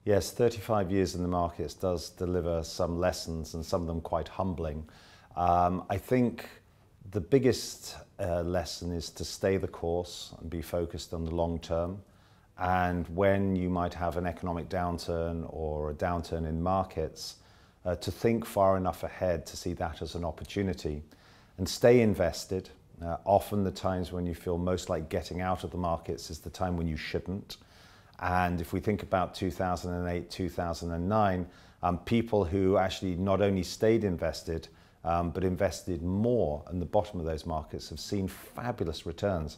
Yes, 35 years in the markets does deliver some lessons, and some of them quite humbling. I think the biggest lesson is to stay the course and be focused on the long term. And when you might have an economic downturn or a downturn in markets, to think far enough ahead to see that as an opportunity and stay invested. Often the times when you feel most like getting out of the markets is the time when you shouldn't. And if we think about 2008, 2009, people who actually not only stayed invested, but invested more in the bottom of those markets have seen fabulous returns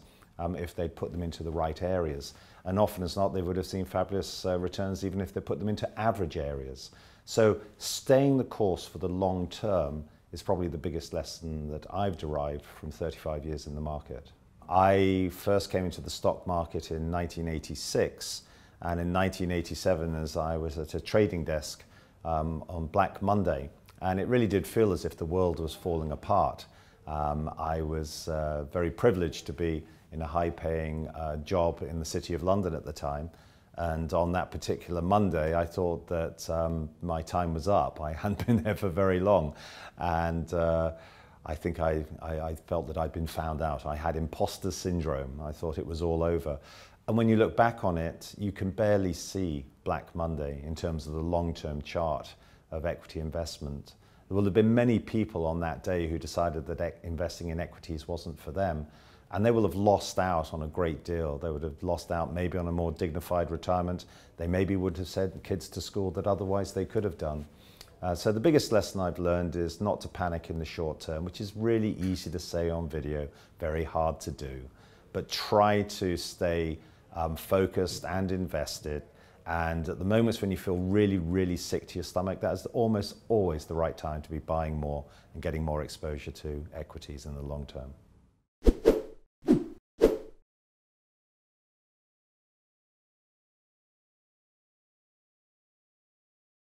if they put them into the right areas. And often as not, they would have seen fabulous returns even if they put them into average areas. So staying the course for the long term is probably the biggest lesson that I've derived from 35 years in the market. I first came into the stock market in 1986, and in 1987 as I was at a trading desk on Black Monday, and it really did feel as if the world was falling apart. I was very privileged to be in a high-paying job in the City of London at the time, and on that particular Monday I thought that my time was up. I hadn't been there for very long, and I think I felt that I'd been found out. I had imposter syndrome. I thought it was all over. And when you look back on it, you can barely see Black Monday in terms of the long-term chart of equity investment. There will have been many people on that day who decided that investing in equities wasn't for them, and they will have lost out on a great deal. They would have lost out maybe on a more dignified retirement. They maybe would have sent kids to school that otherwise they could have done. So the biggest lesson I've learned is not to panic in the short term, which is really easy to say on video, very hard to do. But try to stay focused and invested. And at the moments when you feel really, really sick to your stomach, that is almost always the right time to be buying more and getting more exposure to equities in the long term.